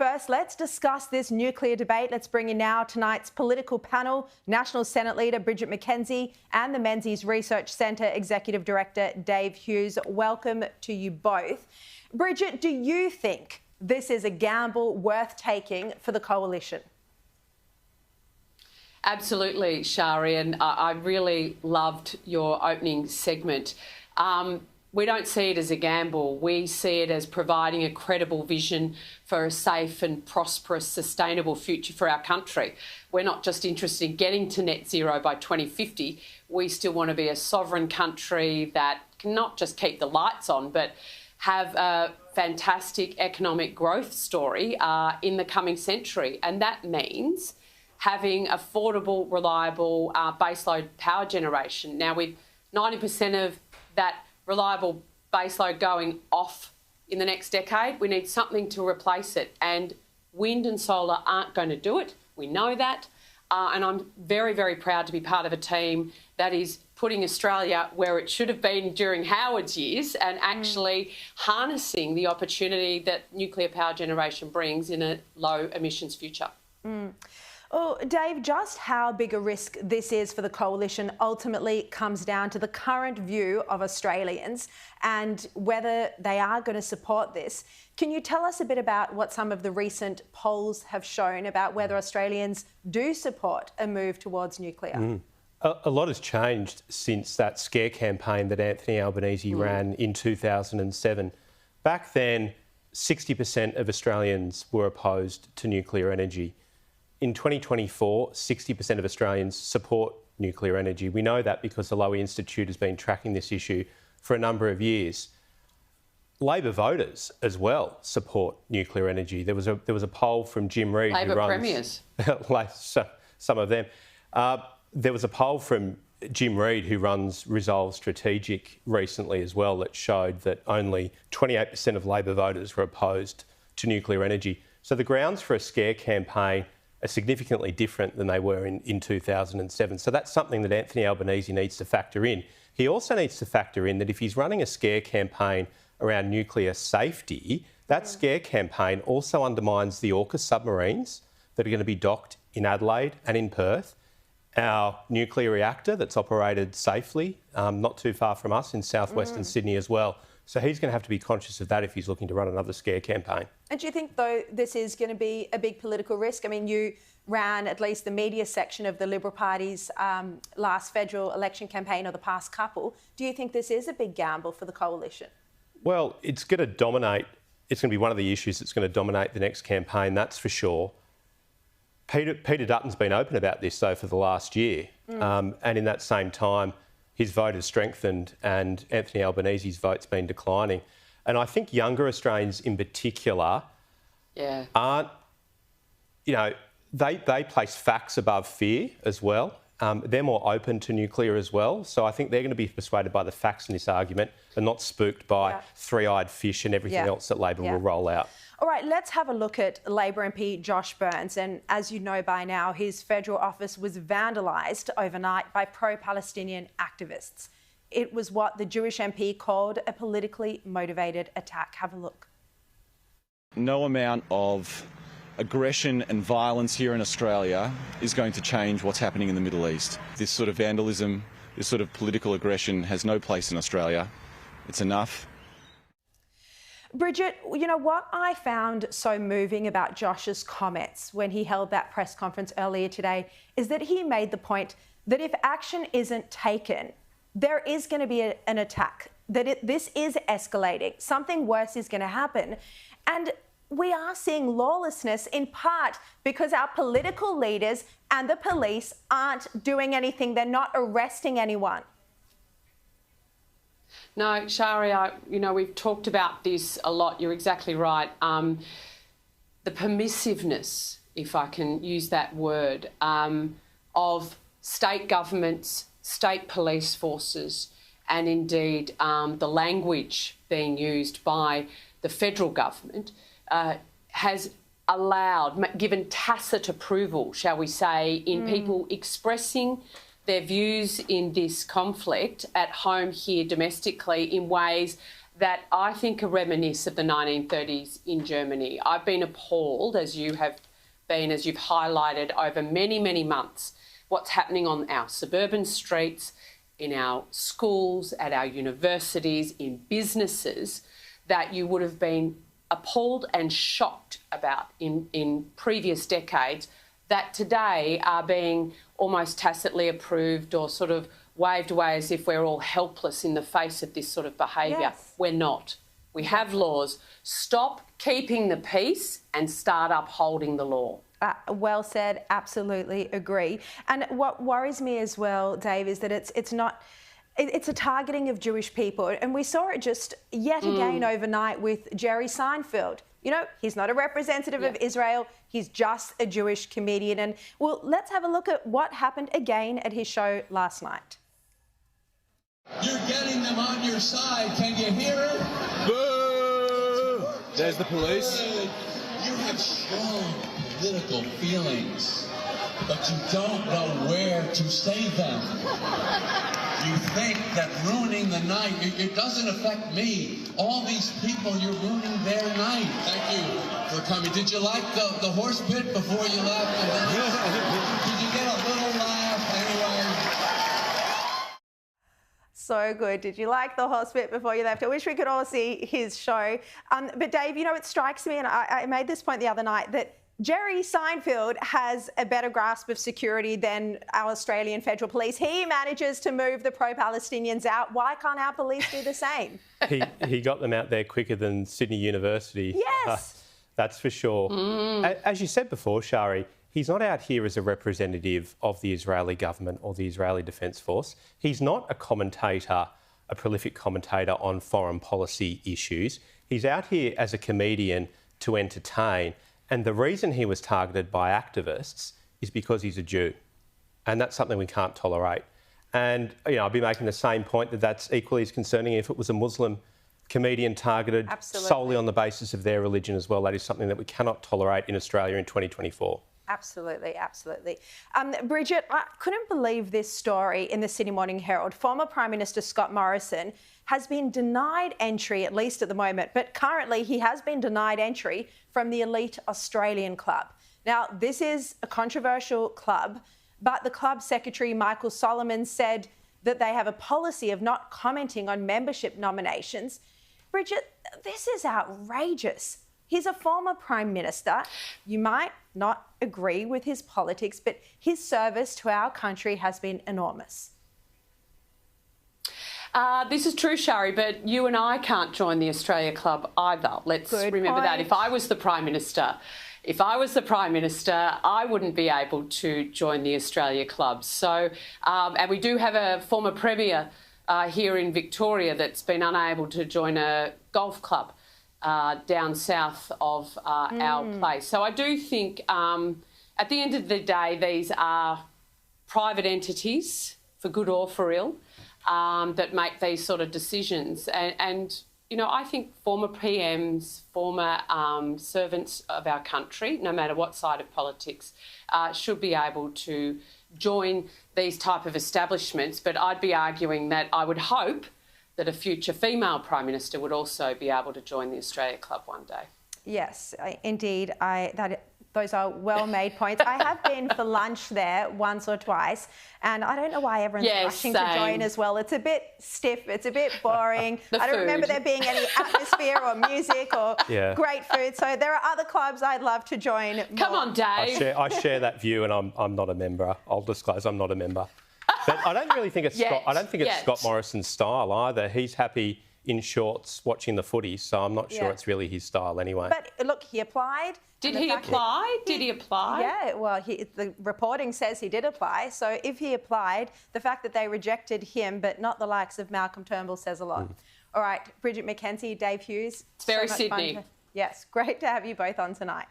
first, let's discuss this nuclear debate. Let's bring in now tonight's political panel, National Senate Leader Bridget McKenzie and the Menzies Research Centre Executive Director Dave Hughes. Welcome to you both. Bridget, do you think this is a gamble worth taking for the coalition? Absolutely, Shari, and I really loved your opening segment. We don't see it as a gamble. We see it as providing a credible vision for a safe and prosperous, sustainable future for our country. We're not just interested in getting to net zero by 2050. We still want to be a sovereign country that can not just keep the lights on, but have a fantastic economic growth story in the coming century. And that means having affordable, reliable baseload power generation. Now, with 90% of that reliable baseload going off in the next decade, we need something to replace it. And wind and solar aren't going to do it. We know that. And I'm very, very proud to be part of a team that is putting Australia where it should have been during Howard's years and actually harnessing the opportunity that nuclear power generation brings in a low emissions future. Oh, Dave, just how big a risk this is for the coalition ultimately comes down to the current view of Australians and whether they are going to support this. Can you tell us a bit about what some of the recent polls have shown about whether Australians do support a move towards nuclear? A lot has changed since that scare campaign that Anthony Albanese ran in 2007. Back then, 60% of Australians were opposed to nuclear energy. In 2024, 60% of Australians support nuclear energy. We know that because the Lowy Institute has been tracking this issue for a number of years. Labor voters as well support nuclear energy. There was a poll from Jim Reid, Labor who runs premiers. some of them. There was a poll from Jim Reid, who runs Resolve Strategic, recently as well, that showed that only 28% of Labor voters were opposed to nuclear energy. So the grounds for a scare campaign are significantly different than they were in 2007. So that's something that Anthony Albanese needs to factor in. He also needs to factor in that if he's running a scare campaign around nuclear safety, that scare campaign also undermines the AUKUS submarines that are going to be docked in Adelaide and in Perth, our nuclear reactor that's operated safely not too far from us in southwestern Sydney as well. So he's going to have to be conscious of that if he's looking to run another scare campaign. And do you think, though, this is going to be a big political risk? I mean, you ran at least the media section of the Liberal Party's last federal election campaign, or the past couple. Do you think this is a big gamble for the coalition? Well, it's going to dominate. It's going to be one of the issues that's going to dominate the next campaign, that's for sure. Peter Dutton's been open about this, though, for the last year. And in that same time, his vote has strengthened and Anthony Albanese's vote's been declining. And I think younger Australians in particular aren't, they place facts above fear as well. They're more open to nuclear as well. So I think they're going to be persuaded by the facts in this argument and not spooked by three-eyed fish and everything else that Labor will roll out. All right, let's have a look at Labor MP Josh Burns. And as you know by now, his federal office was vandalised overnight by pro-Palestinian activists. It was what the Jewish MP called a politically motivated attack. Have a look. No amount of aggression and violence here in Australia is going to change what's happening in the Middle East. This sort of vandalism, this sort of political aggression has no place in Australia. It's enough. Bridget, you know, what I found so moving about Josh's comments when he held that press conference earlier today is that he made the point that if action isn't taken, there is going to be an attack, that this is escalating. Something worse is going to happen. And we are seeing lawlessness in part because our political leaders and the police aren't doing anything. They're not arresting anyone. No, Shari, we've talked about this a lot. You're exactly right. The permissiveness, if I can use that word, of state governments, state police forces, and indeed the language being used by the federal government has given tacit approval, shall we say, in people expressing their views in this conflict at home here domestically in ways that I think are reminiscent of the 1930s in Germany. I've been appalled, as you have been, as you've highlighted over many, many months, what's happening on our suburban streets, in our schools, at our universities, in businesses, that you would have been appalled and shocked about in previous decades, that today are being almost tacitly approved or sort of waved away as if we're all helpless in the face of this sort of behaviour. Yes. We're not. We have laws. Stop keeping the peace and start upholding the law. Well said, absolutely agree. And what worries me as well, Dave, is that it's a targeting of Jewish people. And we saw it just yet again overnight with Jerry Seinfeld. You know, he's not a representative of Israel. He's just a Jewish comedian. And well, let's have a look at what happened again at his show last night. You're getting them on your side. Can you hear it? Boo! There's the police. You have strong political feelings, but you don't know where to say them. You think that ruining the night, it doesn't affect me. All these people, you're ruining their night. Thank you for coming. Did you like the horse pit before you left? Did you get a little laugh anyway? So good. Did you like the horse bit before you left? I wish we could all see his show. But Dave, you know, it strikes me, and I made this point the other night, that Jerry Seinfeld has a better grasp of security than our Australian Federal Police. He manages to move the pro-Palestinians out. Why can't our police do the same? He got them out there quicker than Sydney University. Yes. That's for sure. As you said before, Shari, he's not out here as a representative of the Israeli government or the Israeli Defence Force. He's not a commentator, a prolific commentator on foreign policy issues. He's out here as a comedian to entertain. And the reason he was targeted by activists is because he's a Jew. And that's something we can't tolerate. And, you know, I'd be making the same point that that's equally as concerning if it was a Muslim comedian targeted solely on the basis of their religion as well. That is something that we cannot tolerate in Australia in 2024. Absolutely, absolutely. Bridget, I couldn't believe this story in the Sydney Morning Herald. Former Prime Minister Scott Morrison has been denied entry, at least at the moment, but currently he has been denied entry from the elite Australian club. Now, this is a controversial club, but the club secretary, Michael Solomon, said that they have a policy of not commenting on membership nominations. Bridget, this is outrageous. He's a former Prime Minister. You might not agree with his politics, but his service to our country has been enormous. This is true, Shari, but you and I can't join the Australia Club either. Let's remember that. If I was the Prime Minister, I wouldn't be able to join the Australia Club. So, and we do have a former Premier here in Victoria that's been unable to join a golf club down south of our place. So I do think at the end of the day, these are private entities, for good or for ill, that make these sort of decisions. And you know, I think former PMs, former servants of our country, no matter what side of politics, should be able to join these type of establishments. But I'd be arguing that I would hope that a future female Prime Minister would also be able to join the Australia Club one day. Yes, indeed. Those are well-made points. I have been for lunch there once or twice, and I don't know why everyone's rushing to join as well. It's a bit stiff. It's a bit boring. I don't remember there being any atmosphere or music or great food. So there are other clubs I'd love to join more. Come on, Dave. I share that view, and I'm not a member. I'll disclose I'm not a member. But I don't really think it's Scott Morrison's style either. He's happy in shorts watching the footy, so I'm not sure it's really his style anyway. But look, he applied. Did he apply? Did he apply? Yeah, well, the reporting says he did apply. So if he applied, the fact that they rejected him but not the likes of Malcolm Turnbull says a lot. All right, Bridget McKenzie, Dave Hughes. It's very Sydney. Yes, great to have you both on tonight.